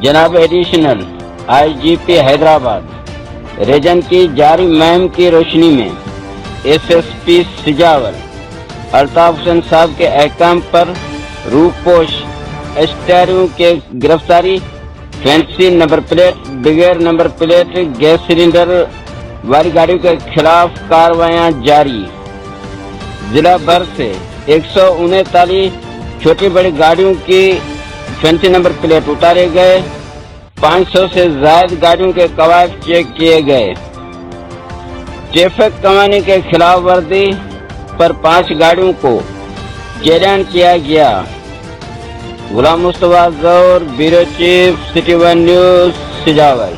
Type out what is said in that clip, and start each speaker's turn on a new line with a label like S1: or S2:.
S1: जनाब additional IGP Hyderabad reason की जारी मुहिम की रोशनी में एसएसपी सिजावर अल्ताफ हुसैन साहब के अहकाम पर रूपोश एस्टेरियो के गिरफ्तारी, फैंसी नंबर प्लेट, बगैर नंबर प्लेट गैस सिलेंडर वाली गाड़ियों के खिलाफ कार्रवाइयां जारी। जिला भर से 139 छोटी बड़ी गाड़ियों की फैंसी नंबर प्लेट उतारे गए। 500 से ज्यादा गाड़ियों के कवायद चेक किए गए। ट्रैफिक कानून के खिलाफ वर्जी पर 5 गाड़ियों को चलान किया गया। Ghulam Mustafa Jauhar, bureau chief, City One News, सिजावर।